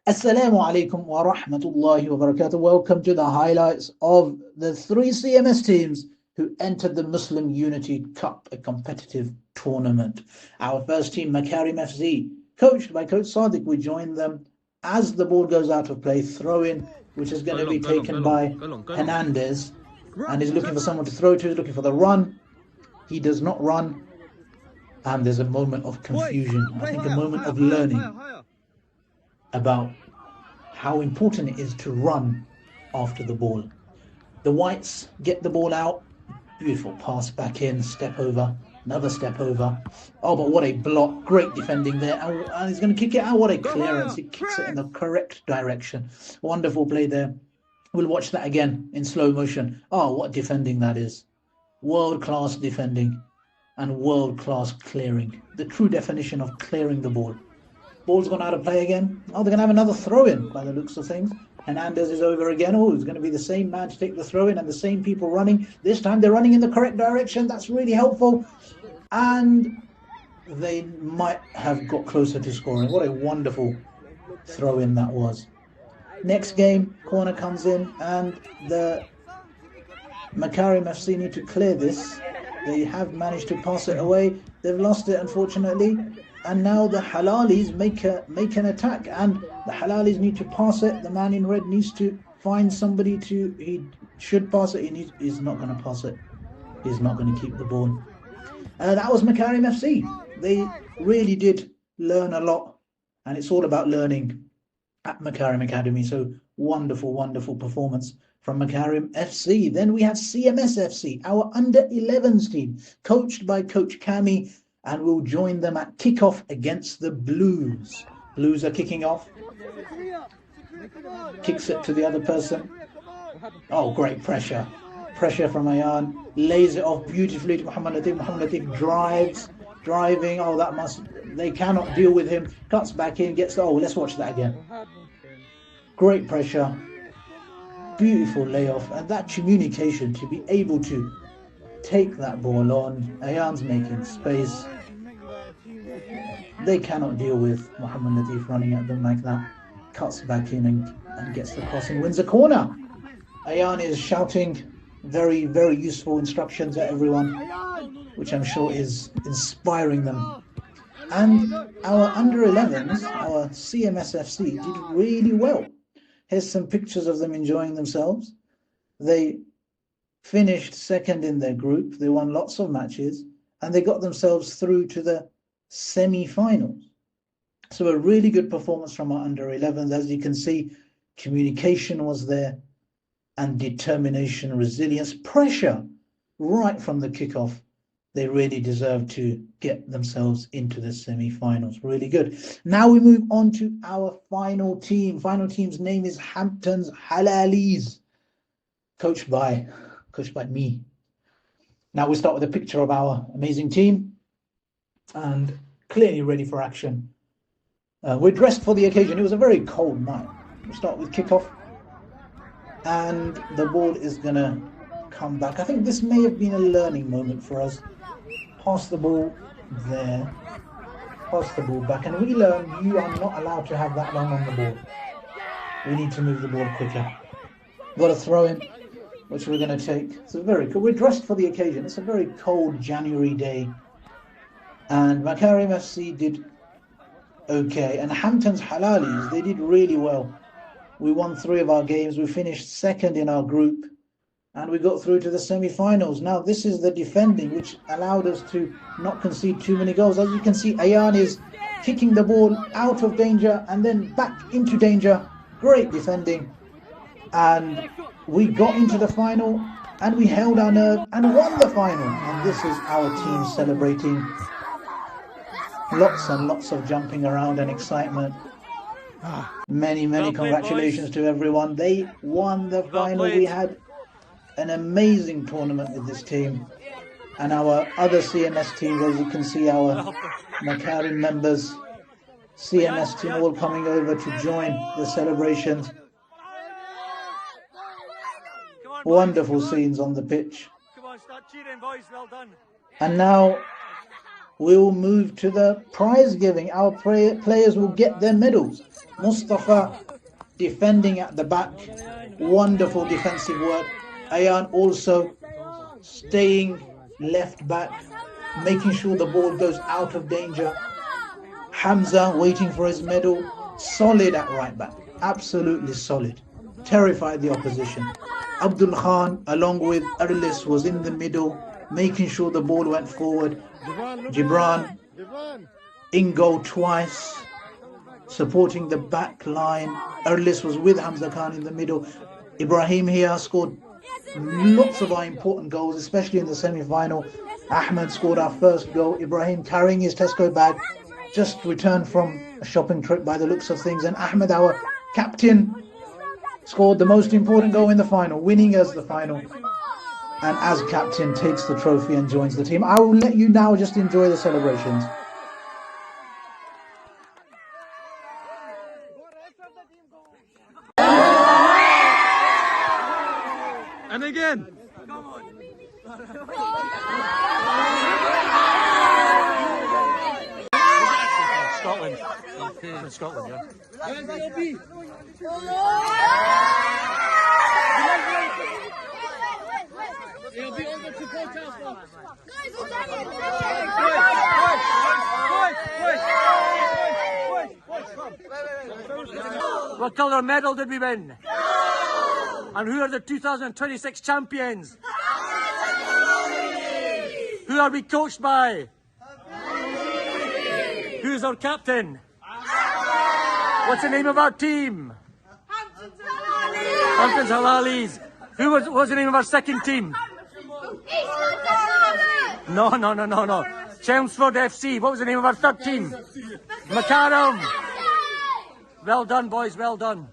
Assalamu alaikum wa rahmatullahi wa barakatuh. Welcome to the highlights of the three CMS teams who entered the Muslim Unity Cup, a competitive tournament. Our first team, Makarim FC, coached by Coach Sadiq. We join them as the ball goes out of play, throw in, which is going to be taken by Hernandez, and he's looking for someone to throw to, he's looking for the run. He does not run, and there's a moment of confusion, I think a moment of learning about how important it is to run after the ball. The Whites get the ball out, beautiful pass back in, step over, another step over. Oh, but what a block, great defending there, and he's going to kick it out. What a clearance, he kicks it in the correct direction. Wonderful play there. We'll watch that again in slow motion. Oh, what defending that is. World-class defending and world-class clearing. The true definition of clearing the ball. Ball's gone out of play again. Oh, they're going to have another throw-in by the looks of things. Hernandez is over again. Oh, it's going to be the same man to take the throw-in and the same people running. This time they're running in the correct direction. That's really helpful. And they might have got closer to scoring. What a wonderful throw-in that was. Next game, corner comes in and the Makarim FC need to clear this. They have managed to pass it away. They've lost it, unfortunately. And now the Halalis make an attack, and the Halalis need to pass it. The man in red needs to find somebody to. He should pass it. He's not going to pass it. He's not going to keep the ball. That was Makarim FC. They really did learn a lot, and it's all about learning at Makarim Academy. So wonderful, wonderful performance from Makarim FC. Then we have CMS FC, our under-11s team, coached by Coach Kami. And we'll join them at kickoff against the Blues. Blues are kicking off. Kicks it to the other person. Oh, great pressure. Pressure from Ayan. Lays it off beautifully to Muhammad Latif. Muhammad Latif driving. Oh, they cannot deal with him. Cuts back in, let's watch that again. Great pressure. Beautiful layoff. And that communication to be able to take that ball on. Ayan's making space. They cannot deal with Muhammad Latif running at them like that. Cuts back in and gets the cross and wins a corner. Ayan is shouting very, very useful instructions at everyone, which I'm sure is inspiring them. And our under-11s, our CMS FC, did really well. Here's some pictures of them enjoying themselves. They finished second in their group. They won lots of matches and they got themselves through to the semi-finals. So a really good performance from our under-11s. As you can see, communication was there and determination, resilience, pressure right from the kickoff. They really deserve to get themselves into the semi-finals. Really good. Now we move on to our final team. Final team's name is Hamptons Halalis, coached by me. Now we start with a picture of our amazing team and clearly ready for action. We're dressed for the occasion. It was a very cold night. We start with kickoff and the ball is gonna come back. I think this may have been a learning moment for us. Pass the ball there, pass the ball back, and we learn you are not allowed to have that long on the ball. We need to move the ball quicker. Got a throw in, which we're going to take. So very cool. We're dressed for the occasion. It's a very cold January day. And Makarim FC did okay. And Hamptons Halalis, they did really well. We won 3 of our games. We finished second in our group. And we got through to the semi-finals. Now, this is the defending, which allowed us to not concede too many goals. As you can see, Ayan is kicking the ball out of danger and then back into danger. Great defending. And we got into the final and we held our nerve and won the final. And this is our team celebrating. Lots and lots of jumping around and excitement. Many congratulations to everyone. They won the final. We had an amazing tournament with this team. And our other CMS teams, as you can see, our Makarim members, CMS team all coming over to join the celebrations. Wonderful scenes on the pitch. Come on, start cheering, boys. Well done. And now we will move to the prize giving. Our players will get their medals. Mustafa defending at the back, wonderful defensive work. Ayan also staying left back, making sure the ball goes out of danger. Hamza waiting for his medal, solid at right back, absolutely solid, terrified the opposition. Abdul Khan along with Arlis was in the middle, making sure the ball went forward. Gibran in goal twice, supporting the back line. Arlis was with Hamza Khan in the middle. Ibrahim here scored lots of our important goals, especially in the semi-final. Ahmed scored our first goal. Ibrahim carrying his Tesco bag, just returned from a shopping trip by the looks of things. And Ahmed, our captain, scored the most important goal in the final, winning us the final. And as captain, takes the trophy and joins the team. I will let you now just enjoy the celebrations. And again. Scotland. From Scotland, yeah. He'll be on the support house. What colour medal did we win? And who are the 2026 champions? Who are we coached by? Who's our captain? What's the name of our team? Hamptons Halalis. Who was the name of our second team? No. Chelmsford FC. What was the name of our third team? Makarim. Well done, boys, well done.